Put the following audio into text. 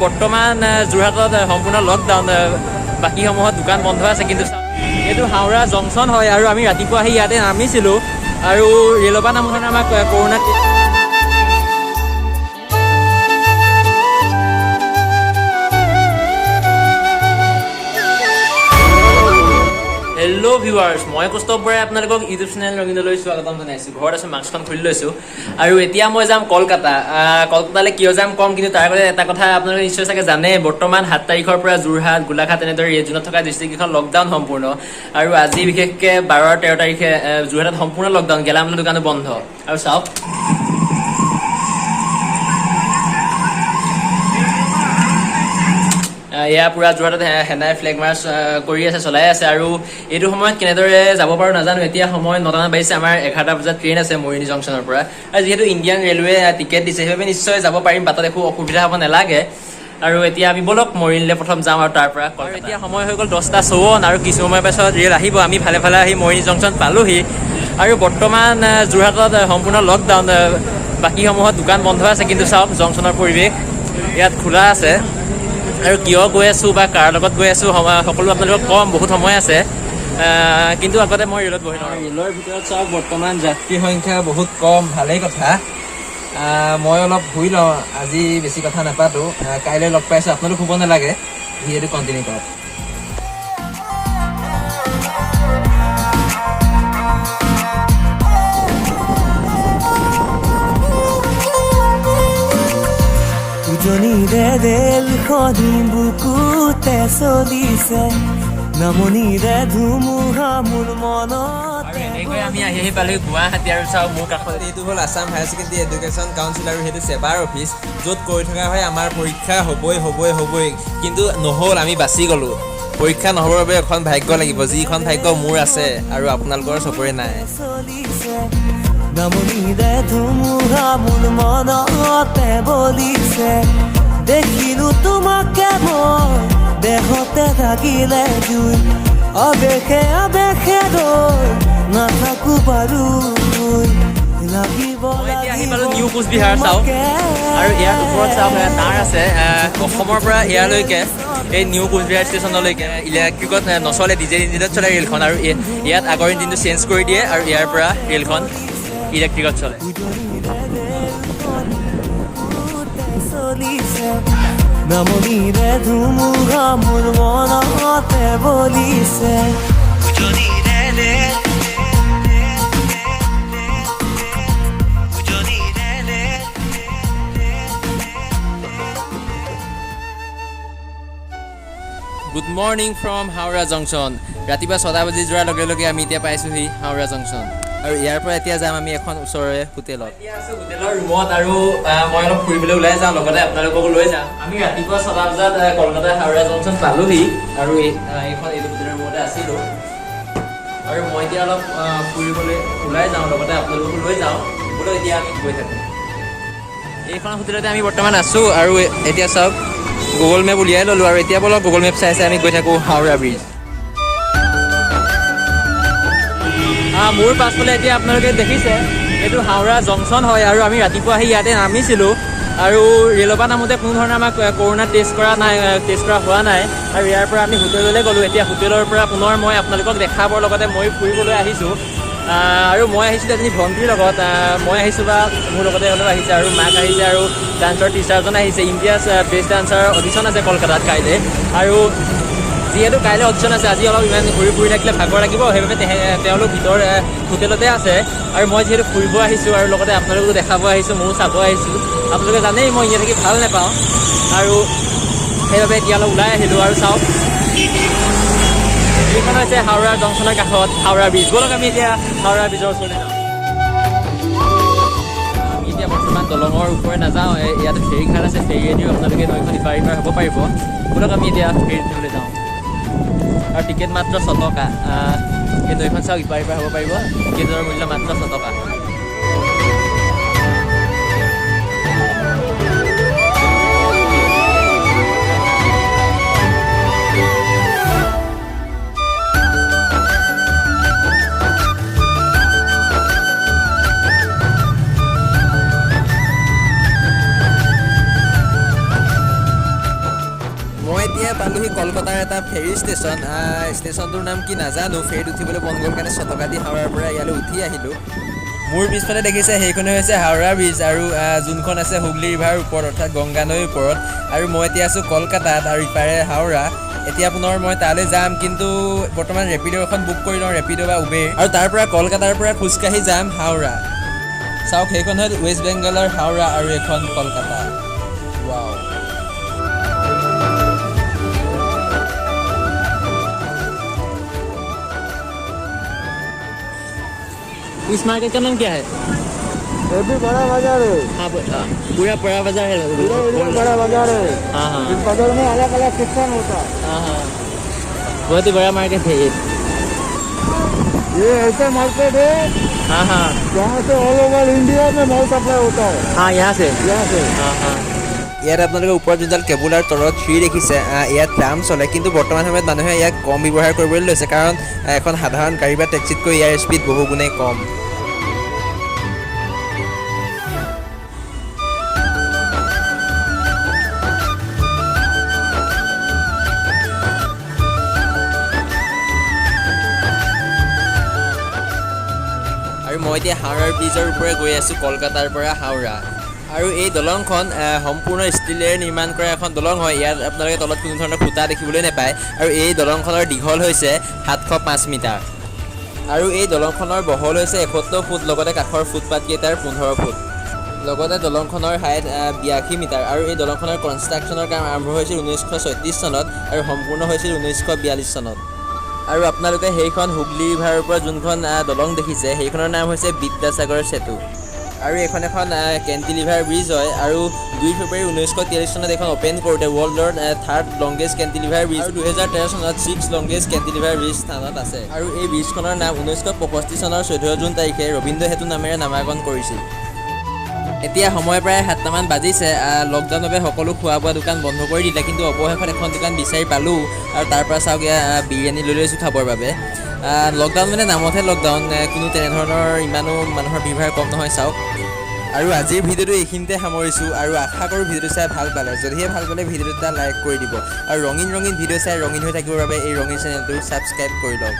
বৰ্তমান যোৰহাটত সম্পূৰ্ণ লকডাউন, বাকী সমূহত দোকান বন্ধ আছে। কিন্তু এইটো হাওৰা জংচন হয় আৰু আমি ৰাতিপুৱা আহি ইয়াতে নামিছিলোঁ আৰু ৰেলৰ পৰা নামোতে আমাক কৰোণা হেল্ল' ভিউৱাৰ্ছ, মই কৌস্তভ বৰাই আপোনালোকক ইউটিউব চেনেল ৰবীন্দ্ৰলৈ স্বাগতম জনাইছোঁ। ঘৰত আছোঁ, মাস্কখন খুলি লৈছোঁ আৰু এতিয়া মই যাম কলকাতা। কলকাতালৈ কিয় যাম ক'ম, কিন্তু তাৰ আগতে এটা কথা আপোনালোকে নিশ্চয় চাগে জানে, বৰ্তমান 7 তাৰিখৰ পৰা যোৰহাট, গোলাঘাট এনেদৰে ৰেড জোনত থকা ডিষ্ট্ৰিক্টকেইখন লকডাউন সম্পূৰ্ণ। আৰু আজি বিশেষকৈ 12 আৰু 13 তাৰিখে যোৰহাটত সম্পূৰ্ণ লকডাউন, গেলামালৰ দোকানো বন্ধ। আৰু চাওক এয়া পুৰা যোৰহাটত সেনাই ফ্লেগ মাৰ্চ কৰি আছে, চলাই আছে। আৰু এইটো সময়ত কেনেদৰে যাব পাৰোঁ নাজানো। এতিয়া সময় 9টা বাজিছে, আমাৰ 11টা বজাত ট্ৰেইন আছে মৰিয়নি জংচনৰ পৰা। আৰু যিহেতু ইণ্ডিয়ান ৰেলৱে টিকেট দিছে, সেইবাবে নিশ্চয় যাব পাৰিম, বাটত একো অসুবিধা হ'ব নালাগে। আৰু এতিয়া আমি ব'লক মৰিয়নিলৈ প্ৰথম যাম আৰু তাৰ পৰা এতিয়া সময় হৈ গ'ল 10:54 আৰু কিছু সময় পাছত ৰেল আহিব। আমি ভালে ভালে আহি মৰিয়নি জংচন পালোহি আৰু বৰ্তমান যোৰহাটত সম্পূৰ্ণ লকডাউন, বাকী সমূহত দোকান বন্ধ আছে। কিন্তু চাওক জংচনৰ পৰিৱেশ ইয়াত খোলা আছে। আৰু কিয় গৈ আছোঁ বা কাৰ লগত গৈ আছোঁ সকলো আপোনালোকক ক'ম, বহুত সময় আছে। কিন্তু আগতে মই ৰেলত বহি লওঁ। ৰেলৰ ভিতৰত চাওক বৰ্তমান যাত্ৰীৰ সংখ্যা বহুত কম, ভালেই কথা। মই অলপ শুই লওঁ, আজি বেছি কথা নাপাতোঁ। কাইলৈ লগ পাইছোঁ, আপোনালোক শুব নালাগে, ভিডিঅ'টো কণ্টিনিউ কৰক। উজনিৰে ৰেলখনি বুকুতে চলিছে, নামনিৰে ধুমুহা মোৰ মনত। এনেকৈ আমি আহি পালোঁ গুৱাহাটী। আৰু চাওক মোৰ কাষত এইটো হ'ল Assam higher secondary education council আৰু সেইটো ছেবাৰ অফিচ, য'ত কৈ থকা হয় আমাৰ পৰীক্ষা হ'বই। কিন্তু নহ'ল, আমি বাচি গ'লোঁ। পৰীক্ষা নহ'বৰ বাবে এখন ভাগ্য লাগিব, যিখন ভাগ্য মোৰ আছে আৰু আপোনালোকৰ চবৰে নাই। নামনিৰে ধুমুহা মোৰ মনতে বলিছে, দেখিলো তোমাকে মই দেহতে লাগিলে জুই, আবেশে ৰৈ নাথাকো বাৰু লাগিব। নিউ কোচবিহাৰ চাওক আৰু ইয়াৰ ওপৰত চাওক তাঁৰ আছে। অসমৰ পৰা ইয়ালৈকে এই নিউ কোচবিহাৰ ষ্টেচনলৈকে ইলেক্ট্ৰিকত নচলে, ডিজেল ইঞ্জিনত চলে ৰেলখন। আৰু ইয়াত আগৰ ইঞ্জিনটো চেঞ্জ কৰি দিয়ে আৰু ইয়াৰ পৰা ৰেলখন ইলেক্ট্ৰিকত চলে। নামনিৰে ধুমুহা মোৰ মনতে বলিছে। Good morning from Howrah junction. ৰাতিপুৱা 6টা বাজি যোৱাৰ লগে লগে আমি এতিয়া পাইছোঁহি হাওৰা জংচন। আৰু ইয়াৰ পৰা এতিয়া যাম আমি এখন ওচৰৰে হোটেলত। এতিয়া আছোঁ হোটেলৰ ৰুমত আৰু মই অলপ ফুৰিবলৈ ওলাই যাওঁ, লগতে আপোনালোককো লৈ যাম। আমি ৰাতিপুৱা 6টা বজাত কলকাতা হাওৰা জংচন পালোহি আৰু এইটো হোটেলৰ ৰুমতে আছিলোঁ। আৰু মই এতিয়া অলপ ফুৰিবলৈ ওলাই যাওঁ, লগতে আপোনালোককো লৈ যাওঁ। বোলো এতিয়া আমি গৈ থাকোঁ। এইখন হোটেলতে আমি বৰ্তমান আছোঁ আৰু এতিয়া চাওক গুগল মেপ উলিয়াই ল'লোঁ আৰু এতিয়া বলক গুগল মেপ চাই আমি গৈ থাকোঁ হাওৰা ব্ৰিজ। মোৰ পাছফালে এতিয়া আপোনালোকে দেখিছে এইটো হাওৰা জংচন হয় আৰু আমি ৰাতিপুৱা আহি ইয়াতে নামিছিলোঁ। আৰু ৰেলৰ পৰা নামোতে কোনো ধৰণৰ আমাক কৰোণা টেষ্ট কৰা হোৱা নাই। আৰু ইয়াৰ পৰা আমি হোটেললৈ গ'লোঁ। এতিয়া হোটেলৰ পৰা পুনৰ মই আপোনালোকক দেখাবৰ লগতে মই ফুৰিবলৈ আহিছোঁ। আৰু মই আহিছিলোঁ এজনী ভণ্টিৰ লগত। মই আহিছোঁ বা মোৰ লগতে অলপ আহিছে আৰু মাক আহিছে আৰু ডান্সৰ টিচাৰজন আহিছে। ইণ্ডিয়াছ বেষ্ট ডান্সাৰ অডিশ্যন আছে কলকাতাত কাইলৈ। আৰু যিহেতু কাইলৈ অডিশ্যন আছে, আজি অলপ ইমান ঘূৰি ফুৰি থাকিলে ভাগৰ লাগিব, সেইবাবে তেওঁলোক ভিতৰ হোটেলতে আছে। আৰু মই যিহেতু ফুৰিব আহিছোঁ আৰু লগতে আপোনালোকো দেখাব আহিছোঁ, ময়ো চাব আহিছোঁ। আপোনালোকে জানেই মই ইয়াত থাকি ভাল নাপাওঁ আৰু সেইবাবে এতিয়া অলপ ওলাই আহিলোঁ। আৰু চাওক এইখন হৈছে হাওৰা জংচনৰ কাষত হাওৰা ব্ৰিজ। ব'লক আমি এতিয়া হাওৰা ব্ৰিজৰ ওচৰলৈ যাওঁ। আমি এতিয়া বৰ্তমান দলঙৰ ওপৰত নাযাওঁ, ইয়াত ফেৰী ঘাট আছে, ফেৰীয়েদিও আপোনালোকে নৈখন ইপাৰ সিপাৰ হ'ব পাৰিব। ব'লক আমি এতিয়া ফেৰীত উঠিবলৈ যাওঁ। আৰু টিকেট মাত্ৰ 6 টকা। এই নৈখন চাওক ইপাৰ সিপাৰ হ'ব পাৰিব, টিকেটৰ মূল্য মাত্ৰ 6 টকা। কলকাতাৰ এটা ফেৰী ষ্টেচন ষ্টেচনটোৰ নাম কি নাজানো ফেৰীত উঠিবলৈ মন গ'ল কাৰণে 6 টকা দি হাওৰাৰ পৰা ইয়ালৈ উঠি আহিলোঁ মোৰ পিছফালে দেখিছে সেইখনে হৈছে হাওৰা ব্ৰিজ আৰু যোনখন আছে হুগলী ৰিভাৰ ওপৰত অৰ্থাৎ গংগা নৈৰ ওপৰত আৰু মই এতিয়া আছোঁ কলকাতাত আৰু ইপাৰে হাওৰা এতিয়া পুনৰ মই তালৈ যাম কিন্তু বৰ্তমান ৰেপিড' এখন বুক কৰি লওঁ ৰেপিড' বা উবেৰ আৰু তাৰ পৰা কলকাতাৰ পৰা খোজকাঢ়ি যাম হাওৰা চাওক সেইখন হ'ল ৱেষ্ট বেংগলৰ হাওৰা আৰু এখন কলকাতা ৱাও इस मार्केट का नाम क्या है ये भी बड़ा बाजार है हाँ पूरा बड़ा बाजार है पूरा बड़ा बाजार है हाँ हाँ इस बाजार में अलग अलग सेक्शन होता है हाँ हाँ बहुत ही बड़ा मार्केट है ये ऐसा मार्केट है हाँ हाँ जहाँ से ऑल ओवर इंडिया में माल सप्लाई होता है हाँ यहाँ से हाँ हाँ ইয়াত আপোনালোকে ওপৰত যোনডাল কেবুল আৰু তলত থ্ৰী দেখিছে ইয়াত ট্ৰাম চলে কিন্তু বৰ্তমান সময়ত মানুহে ইয়াক কম ব্যৱহাৰ কৰিবলৈ লৈছে কাৰণ এখন সাধাৰণ গাড়ী বা টেক্সিতকৈ ইয়াৰ স্পীড বহু গুণে কম আৰু মই এতিয়া হাওৰাৰ ব্ৰিজৰ ওপৰে গৈ আছোঁ কলকাতাৰ পৰা হাওৰা আৰু এই দলংখন সম্পূৰ্ণ ষ্টিলেৰে নিৰ্মাণ কৰা এখন দলং হয় ইয়াত আপোনালোকে তলত কোনো ধৰণৰ খুঁটা দেখিবলৈ নাপায় আৰু এই দলংখনৰ দীঘল হৈছে 705 মিটাৰ আৰু এই দলংখনৰ বহল হৈছে 71 ফুট লগতে কাঠৰ ফুটপাথকেইটাৰ 15 ফুট লগতে দলংখনৰ হাইট 82 মিটাৰ আৰু এই দলংখনৰ কনষ্ট্ৰাকশ্যনৰ কাম আৰম্ভ হৈছিল 1936 চনত আৰু সম্পূৰ্ণ হৈছিল 1942 চনত আৰু আপোনালোকে সেইখন হুগলী ৰিভাৰৰ পৰা যোনখন দলং দেখিছে সেইখনৰ নাম হৈছে বিদ্যাসাগৰ সেতু আৰু এখন কেণ্টিলিভাৰ ব্ৰিজ হয় আৰু 2 ফেব্ৰুৱাৰী 1943 চনত এখন অপেন কৰোঁতে ৱৰ্ল্ডৰ 3rd লংগেষ্ট কেণ্টিলিভাৰ ব্ৰিজ আৰু 2013 চনত 6th লংগেষ্ট কেণ্টিলিভাৰ ব্ৰিজ স্থানত আছে আৰু এই ব্ৰিজখনৰ নাম 1965 চনৰ 14 জুন তাৰিখে ৰবীন্দ্ৰ সেতু নামেৰে নামাকৰণ কৰিছিল এতিয়া সময় প্ৰায় 7টামান বাজিছে লকডাউনৰ বাবে সকলো খোৱা বোৱা দোকান বন্ধ কৰি দিলে কিন্তু অৱশেষত এখন দোকান বিচাৰি পালোঁ আৰু তাৰ পৰা চাওক বিৰিয়ানী লৈ লৈছোঁ খাবৰ বাবে লকডাউন মানে নামতহে লকডাউন কোনো তেনেধৰণৰ ইমানো মানুহৰ ভিৰ কম নহয় চাওক আৰু আজিৰ ভিডিঅ'টো এইখিনিতে সামৰিছোঁ আৰু আশা কৰোঁ ভিডিঅ'টো চাই ভাল পালে যদিহে ভাল পালে ভিডিঅ'টো এটা লাইক কৰি দিব আৰু ৰঙীন ভিডিঅ' চাই ৰঙীন হৈ থাকিবৰ বাবে এই ৰঙীন চেনেলটো ছাবস্ক্ৰাইব কৰি লওক